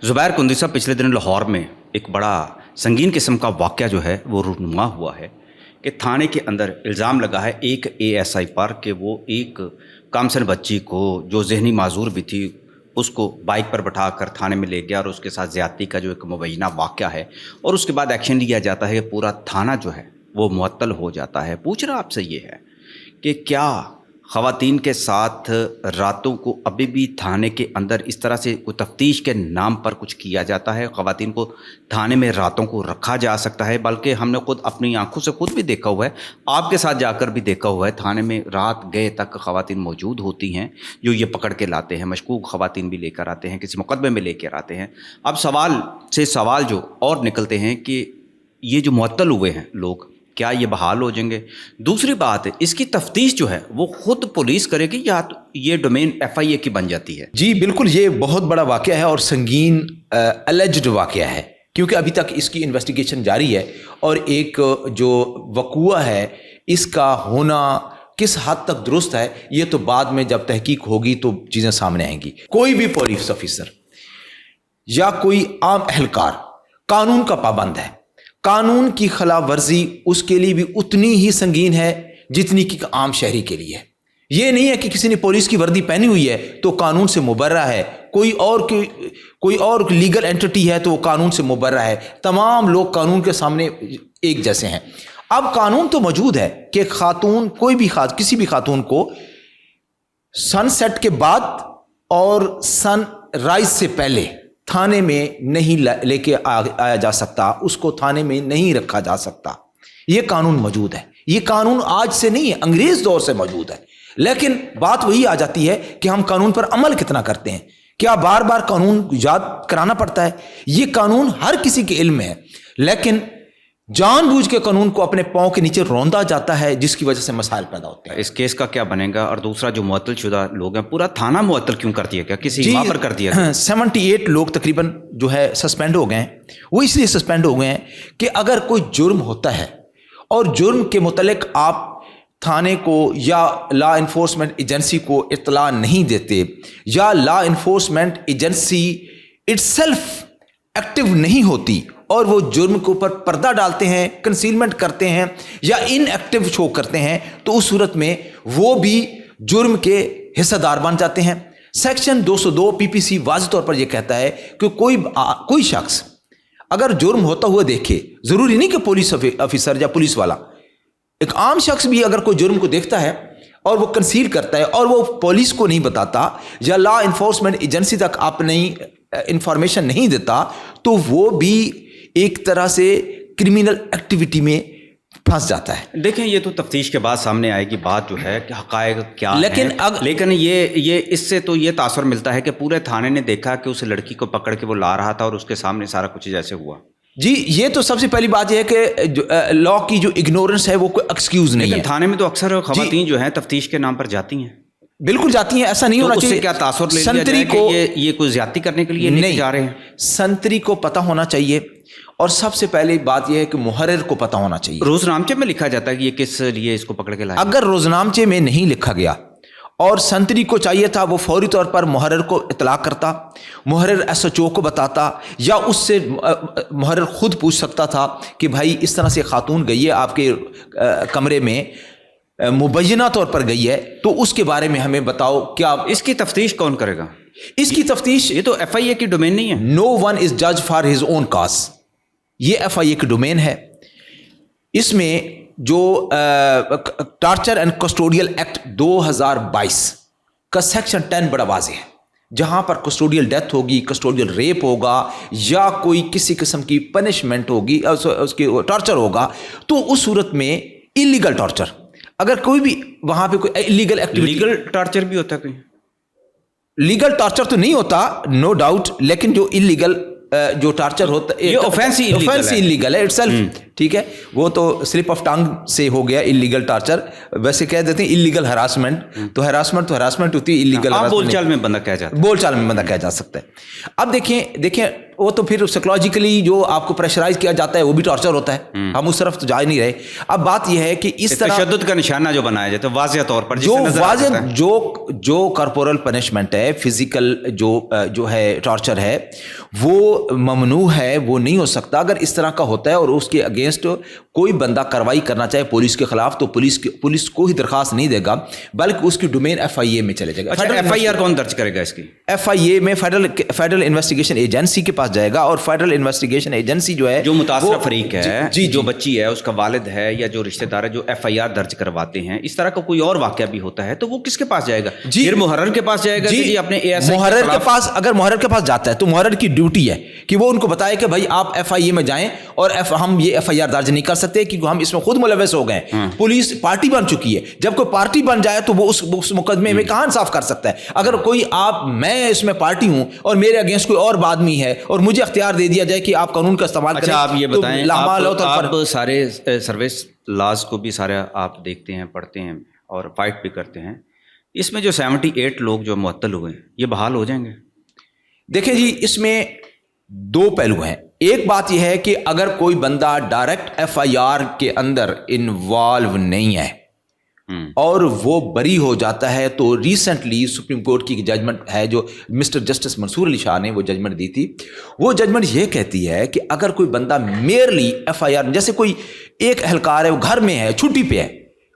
ज़ुबैर कुंदी साहब, पिछले दिन लाहौर में एक बड़ा संगीन किस्म का वाक़या जो है वो रूनुमा हुआ है कि थाने के अंदर इल्ज़ाम लगा है एक एएसआई पर कि वो एक कामसन बच्ची को जो ज़हनी माजूर भी थी उसको बाइक पर बैठा कर थाने में ले गया और उसके साथ ज़्यादती का जो एक मुबैना वाक़या है और उसके बाद एक्शन लिया जाता है कि पूरा थाना जो है वो मुअत्तल हो जाता है। पूछना आपसे ये है कि क्या ख़वातीन के साथ रातों को अभी भी थाने के अंदर इस तरह से कोई तफ्तीश के नाम पर कुछ किया जाता है? ख़वातीन को थाने में रातों को रखा जा सकता है? बल्कि हमने खुद अपनी आंखों से खुद भी देखा हुआ है, आपके साथ जाकर भी देखा हुआ है, थाने में रात गए तक ख़वातीन मौजूद होती हैं जो ये पकड़ के लाते हैं। मशकूक ख़वातीन भी लेकर आते हैं, किसी मुकदमे में लेकर आते हैं। अब सवाल से सवाल जो और निकलते हैं कि ये जो मुअत्तल हुए हैं लोग, क्या ये बहाल हो जाएंगे? दूसरी बात है, इसकी तफ्तीश जो है वो खुद पुलिस करेगी या तो ये डोमेन एफआईए की बन जाती है? जी बिल्कुल, ये बहुत बड़ा वाक़या है और संगीन एलिज्ड वाक़या है, क्योंकि अभी तक इसकी इन्वेस्टिगेशन जारी है और एक जो वक़ूआ है इसका होना किस हद तक दुरुस्त है ये तो बाद में जब तहकीक होगी तो चीज़ें सामने आएंगी। कोई भी पुलिस ऑफिसर या कोई आम एहलकार कानून का पाबंद है, कानून की खिलाफ वर्जी उसके लिए भी उतनी ही संगीन है जितनी कि आम शहरी के लिए। ये नहीं है कि किसी ने पुलिस की वर्दी पहनी हुई है तो कानून से मुबर्रा है, कोई और लीगल एंटिटी है तो वो कानून से मुबर्रा है। तमाम लोग कानून के सामने एक जैसे हैं। अब कानून तो मौजूद है कि खातून किसी भी खातून को सनसेट के बाद और सनराइज से पहले थाने में नहीं लेके आया जा सकता, उसको थाने में नहीं रखा जा सकता। ये कानून मौजूद है। ये कानून आज से नहीं है, अंग्रेज दौर से मौजूद है। लेकिन बात वही आ जाती है कि हम कानून पर अमल कितना करते हैं। क्या बार बार कानून याद कराना पड़ता है? ये कानून हर किसी के इल्म में है, लेकिन जानबूझ के कानून को अपने पांव के नीचे रौंदा जाता है जिसकी वजह से मसाइल पैदा होते हैं। इस केस का क्या बनेगा? और दूसरा, जो मुअत्तल शुदा लोग हैं, पूरा थाना मुअत्तल क्यों कर दिया? क्या किसी माह पर कर दिया? 78 लोग तकरीबन जो है सस्पेंड हो गए हैं। वो इसलिए सस्पेंड हो गए हैं कि अगर कोई जुर्म होता है और जुर्म के मुतल्लिक आप थाने को या लॉ इन्फोर्समेंट एजेंसी को इत्तला नहीं देते या law enforcement agency itself active नहीं होती और वो जुर्म के ऊपर पर्दा डालते हैं, कंसीलमेंट करते हैं या इनएक्टिव शो करते हैं, तो उस सूरत में वो भी जुर्म के हिस्सेदार बन जाते हैं। सेक्शन 202 पीपीसी वाज़ेह तौर पर यह कहता है कि कोई शख्स अगर जुर्म होता हुआ देखे, जरूरी नहीं कि पुलिस ऑफिसर या पुलिस वाला, एक आम शख्स भी अगर कोई जुर्म को देखता है और वो कंसील करता है और वो पुलिस को नहीं बताता या लॉ इन्फोर्समेंट एजेंसी तक अपनी इंफॉर्मेशन नहीं देता, तो वो भी एक तरह से क्रिमिनल एक्टिविटी में फंस जाता है। देखें, ये तो तफ्तीश के बाद सामने आएगी बात जो है कि हक़ाइक़ क्या लेकिन है। लेकिन ये इससे तो ये तासुर मिलता है कि पूरे थाने ने देखा कि उस लड़की को पकड़ के वो ला रहा था और उसके सामने सारा कुछ जैसे हुआ। जी, ये तो सबसे पहली बात यह है कि लॉ की जो इग्नोरेंस है वो कोई एक्सक्यूज नहीं है। थाने में तो अक्सर ख़वातीन जो हैं तफ्तीश के नाम पर जाती हैं। बिल्कुल जाती हैं, ऐसा नहीं होना चाहिए। क्या तासुर ले लिया जाए कि ये कोई ज्यादती करने के लिए नहीं जा रहे हैं? संतरी को पता होना चाहिए और सबसे पहली बात यह है कि मुहर्रिर को पता होना चाहिए। रोजनामचे में लिखा जाता है कि ये किस लिए इसको पकड़ के लाया। अगर रोजनामचे में नहीं लिखा गया और संतरी को चाहिए था, वो फौरी तौर पर मुहर्रिर को इतला करता, मुहर्रिर एसएचओ को बताता या उससे मुहर्रिर खुद पूछ सकता था कि भाई इस तरह से खातून गई है आपके कमरे में, मुबैना तौर पर गई है, तो उसके बारे में हमें बताओ। क्या इसकी तफ्तीश कौन करेगा? इसकी तफ्तीश, ये तो एफआईए की डोमेन नहीं है। नो वन इज जज फॉर हिज ओन काज। ये एफआईए की डोमेन है। इसमें जो टॉर्चर एंड कस्टोडियल एक्ट 2022 का सेक्शन 10 बड़ा वाज़ेह है। जहां पर कस्टोडियल डेथ होगी, कस्टोडियल रेप होगा या कोई किसी किस्म की पनिशमेंट होगी, उसकी टॉर्चर होगा, तो उस सूरत में इलीगल टॉर्चर, अगर कोई भी वहां पे कोई इलीगल एक्टिविटी, लीगल टॉर्चर भी होता है कोई? लीगल टॉर्चर तो नहीं होता, नो डाउट, लेकिन जो इलीगल जो टॉर्चर होता है, ऑफेंस इलीगल है, इटसेल्फ ٹھیک ہے, وہ تو سلپ آف ٹنگ سے ہو گیا इलीगल ٹارچر. ویسے کہہ دیتے ہیں इलीगल ہراسمنٹ, تو ہراسمنٹ ہوتی ہے, इलीगल بول چال میں بندہ کہہ جاتا ہے, بول چال میں بندہ کہا جا سکتا ہے. اب دیکھیں وہ تو پھر سائیکولوجیکلی جو آپ کو پریشرائز کیا جاتا ہے وہ بھی ٹارچر ہوتا ہے, ہم اس طرف تو جا ہی نہیں رہے. اب بات یہ ہے کہ اس طرح تشدد کا نشانہ جو بنایا جاتا ہے واضح طور پر, جو واضح جو کارپورل پنشمنٹ ہے, فزیکل جو ہے ٹارچر ہے, وہ ممنوع ہے, وہ نہیں ہو سکتا. اگر اس طرح کا ہوتا ہے اور اس کے اگینسٹ کوئی بندہ کارروائی کرنا چاہے پولیس کے خلاف, تو پولیس کو ہی درخواست نہیں دے گا, بلکہ اس کی ڈومین FIA میں چلے جائے گا. FIR کون درج کرے گا اس کی؟ FIA میں فیڈرل انویسٹیگیشن ایجنسی کے پاس جائے گا, اور فیڈرل انویسٹیگیشن ایجنسی جو ہے جو متاثرہ فریق ہے, جی جو بچی ہے, اس کا والد ہے یا جو رشتہ دار ہے, جو FIR درج کرواتے ہیں, اس طرح کا کوئی اور واقعہ بھی ہوتا ہے تو وہ کس کے پاس جائے گا؟ جی محرر کے پاس جائے گا. جی اپنے محرر کے پاس, اگر محرر کے پاس جاتا ہے تو محرر کی ڈیوٹی ہے کہ وہ ان کو بتائے کہ بھائی آپ FIA میں جائیں, اور ہم یہ FIR درج نہیں کر سکتے کیونکہ ہم اس میں خود ملوث ہو گئے. پولیس پارٹی بن چکی ہے, جب کوئی پارٹی بن جائے تو وہ اس مقدمے میں کہاں انصاف کر سکتا ہے؟ اگر کوئی میں اس میں پارٹی ہوں اور میرے اگینسٹ کوئی اور آدمی ہے اور مجھے اختیار دے دیا جائے کہ آپ قانون کا استعمال کریں. اچھا آپ یہ بتائیں, آپ سارے سروس لاز کو بھی سارے آپ دیکھتے ہیں, پڑھتے ہیں اور فائٹ بھی کرتے ہیں, اس میں جو 78 لوگ جو معطل ہوئے ہیں یہ بحال ہو جائیں گے؟ دیکھیں جی, اس میں دو پہلو ہیں. ایک بات یہ ہے کہ اگر کوئی بندہ ڈائریکٹ FIR کے اندر انوالو نہیں ہے اور وہ بری ہو جاتا ہے, تو ریسنٹلی سپریم کورٹ کی ججمنٹ ہے جو مسٹر جسٹس منصور علی شاہ نے وہ ججمنٹ دی تھی. وہ ججمنٹ یہ کہتی ہے کہ اگر کوئی بندہ میئرلی FIR, جیسے کوئی ایک اہلکار ہے, وہ گھر میں ہے, چھٹی پہ ہے,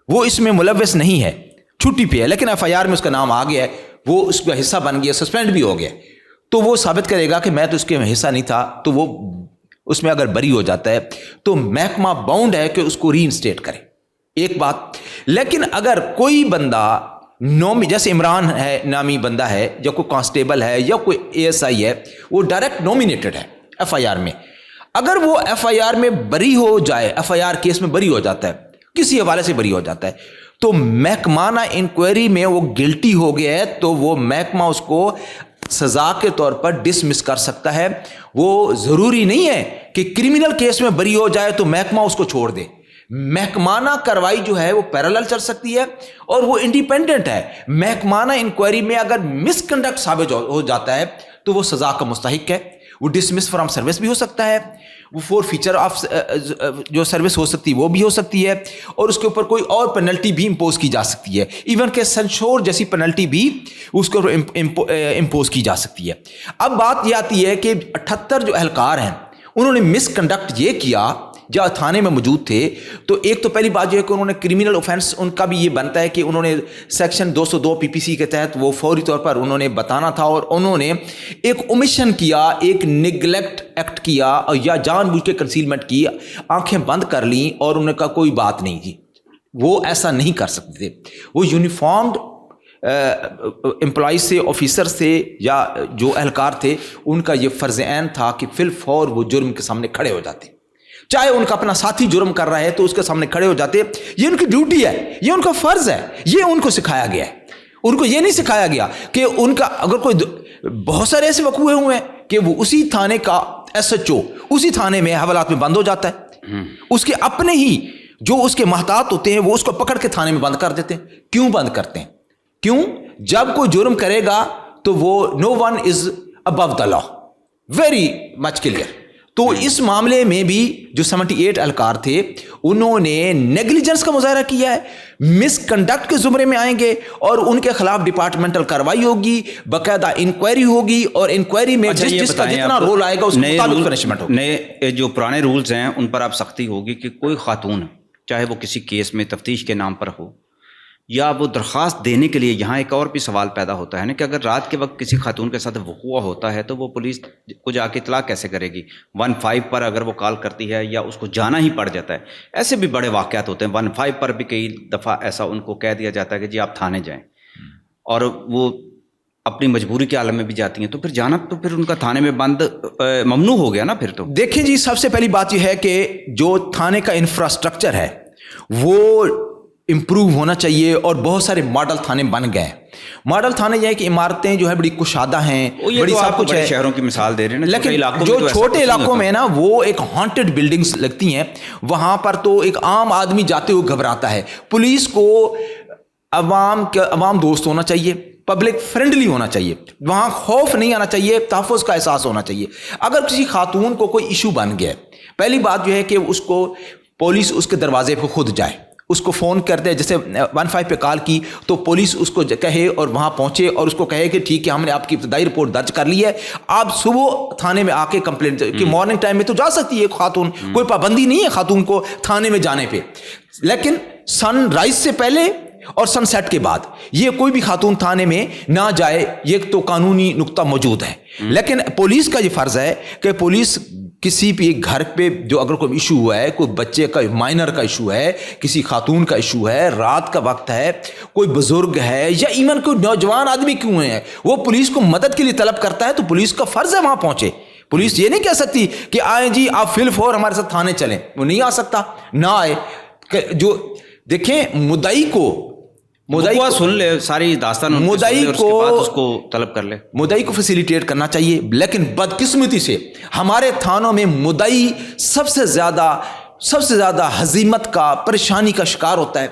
وہ اس میں ملوث نہیں ہے, چھٹی پہ ہے, لیکن FIR میں اس کا نام آ گیا ہے, وہ اس کا حصہ بن گیا, سسپینڈ بھی ہو گیا, تو وہ ثابت کرے گا کہ میں تو اس کے حصہ نہیں تھا, تو وہ اس میں اگر بری ہو جاتا ہے تو محکمہ باؤنڈ ہے کہ اس کو ری انسٹیٹ کرے. ایک بات. لیکن اگر کوئی بندہ جیسے عمران ہے نامی بندہ ہے, یا کوئی کانسٹیبل ہے, یا کوئی ASI ہے, وہ ڈائریکٹ نومینیٹڈ ہے FIR میں, اگر وہ FIR میں بری ہو جائے, FIR کیس میں بری ہو جاتا ہے, کسی حوالے سے بری ہو جاتا ہے, تو محکمانہ انکوائری میں وہ گلٹی ہو گیا ہے, تو وہ محکمہ اس کو سزا کے طور پر ڈسمس کر سکتا ہے. وہ ضروری نہیں ہے کہ کرمنل کیس میں بری ہو جائے تو محکمہ اس کو چھوڑ دے. محکمانہ کارروائی جو ہے وہ پیرالل چل سکتی ہے اور وہ انڈیپینڈنٹ ہے. محکمانہ انکوائری میں اگر مس کنڈکٹ ثابت ہو جاتا ہے تو وہ سزا کا مستحق ہے, وہ ڈسمس فرام سروس بھی ہو سکتا ہے, وہ فور فیچر آف جو سروس ہو سکتی ہے وہ بھی ہو سکتی ہے, اور اس کے اوپر کوئی اور پینلٹی بھی امپوز کی جا سکتی ہے, ایون کہ سنشور جیسی پینلٹی بھی اس کو امپوز کی جا سکتی ہے. اب بات یہ آتی ہے کہ 78 جو اہلکار ہیں انہوں نے مس کنڈکٹ یہ کیا جب تھانے میں موجود تھے, تو ایک تو پہلی بات جو ہے کہ انہوں نے کرمنل اوفینس, ان کا بھی یہ بنتا ہے کہ انہوں نے سیکشن 202 PPC کے تحت وہ فوری طور پر انہوں نے بتانا تھا, اور انہوں نے ایک اومیشن کیا, ایک نگلیکٹ ایکٹ کیا, یا جان بوجھ کے کنسیلمنٹ کی, آنکھیں بند کر لیں اور انہوں نے کہا کوئی بات نہیں کی. وہ ایسا نہیں کر سکتے تھے. وہ یونیفارمڈ امپلائیز سے, آفیسر سے, یا جو اہلکار تھے, ان کا یہ فرض عین تھا کہ فی الفور وہ جرم کے سامنے کھڑے ہو جاتے, چاہے ان کا اپنا ساتھی جرم کر رہا ہے تو اس کے سامنے کھڑے ہو جاتے. یہ ان کی ڈیوٹی ہے, یہ ان کا فرض ہے, یہ ان کو سکھایا گیا ہے. ان کو یہ نہیں سکھایا گیا کہ ان کا, اگر کوئی بہت سارے ایسے وقوع ہوئے ہیں کہ وہ اسی تھانے کا SHO اسی تھانے میں حوالات میں بند ہو جاتا ہے, اس کے اپنے ہی جو اس کے محتاط ہوتے ہیں وہ اس کو پکڑ کے تھانے میں بند کر دیتے ہیں. کیوں بند کرتے ہیں؟ کیوں؟ جب کوئی جرم کرے گا تو وہ no one is above the law, very much clear. تو اس معاملے میں بھی جو 78 اہلکار تھے انہوں نے نیگلیجنس کا مظاہرہ کیا ہے, مس کنڈکٹ کے زمرے میں آئیں گے, اور ان کے خلاف ڈپارٹمنٹل کارروائی ہوگی, باقاعدہ انکوائری ہوگی, اور انکوائری میں جس کا جتنا رول آئے گا اس کے مطابق پنشمنٹ ہوگی. نئے جو پرانے رولز ہیں ان پر آپ سختی ہوگی کہ کوئی خاتون چاہے وہ کسی کیس میں تفتیش کے نام پر ہو یا وہ درخواست دینے کے لیے, یہاں ایک اور بھی سوال پیدا ہوتا ہے نا کہ اگر رات کے وقت کسی خاتون کے ساتھ وقوع ہوتا ہے تو وہ پولیس کو جا کے اطلاع کیسے کرے گی؟ 15 پر اگر وہ کال کرتی ہے یا اس کو جانا ہی پڑ جاتا ہے. ایسے بھی بڑے واقعات ہوتے ہیں, 15 پر بھی کئی دفعہ ایسا ان کو کہہ دیا جاتا ہے کہ جی آپ تھانے جائیں, اور وہ اپنی مجبوری کے عالم میں بھی جاتی ہیں, تو پھر جانا تو پھر ان کا تھانے میں بند ممنوع ہو گیا نا پھر تو. دیکھیں جی, سب سے پہلی بات یہ ہے کہ جو تھانے کا انفراسٹرکچر ہے وہ इम्प्रूव होना चाहिए और बहुत सारे मॉडल थाने बन गए हैं। मॉडल थाने ये है कि इमारतें जो है बड़ी कुशादा हैं, ये बड़ी तो सब आपको कुछ बड़े है, शहरों की मिसाल दे रहे हैं ना, लेकिन छोटे इलाकों में जो तो ऐसा छोटे कुछ नहीं इलाकों होता। में ना वो एक हॉन्टेड बिल्डिंग्स लगती हैं, वहां पर तो एक आम आदमी जाते हुए घबराता है। पुलिस को अवाम दोस्त होना चाहिए, पब्लिक फ्रेंडली होना चाहिए, वहां खौफ नहीं आना चाहिए, तहफ़्फ़ुज़ का एहसास होना चाहिए। अगर किसी खातून को कोई इशू बन गया, पहली बात जो है कि उसको पुलिस उसके दरवाजे पे खुद जाए, उसको फ़ोन कर दे, जैसे 15 पे कॉल की तो पुलिस उसको कहे और वहाँ पहुँचे और उसको कहे कि ठीक है हमने आपकी इब्तदाई रिपोर्ट दर्ज कर ली है, आप सुबह थाने में आके कंप्लेंट कि मॉर्निंग टाइम में तो जा सकती है खातून, कोई पाबंदी नहीं है खातून को थाने में जाने पे, लेकिन सनराइज से पहले और सनसेट के बाद ये कोई भी खातून थाने में ना जाए, ये तो कानूनी नुक्ता मौजूद है। लेकिन पुलिस का ये फ़र्ज़ है कि पुलिस किसी भी घर पे जो अगर कोई इशू हुआ है, कोई बच्चे का माइनर का इशू है, किसी खातून का इशू है, रात का वक्त है, कोई बुजुर्ग है या इवन कोई नौजवान आदमी क्यों है, वो पुलिस को मदद के लिए तलब करता है तो पुलिस का फ़र्ज़ है वहाँ पहुँचे। पुलिस ये नहीं कह सकती कि आए जी आप फिल-फौर हमारे साथ थाने चलें, वो नहीं आ सकता, ना आए। जो देखें मुद्दाई को सुन ले सारी दास्तान, मुद्दाई उसके बाद उसको तलब कर ले, मुद्दाई को फैसिलिटेट करना चाहिए। लेकिन बदकिस्मती से हमारे थानों में मुद्दाई सबसे ज़्यादा हजीमत का, परेशानी का शिकार होता है।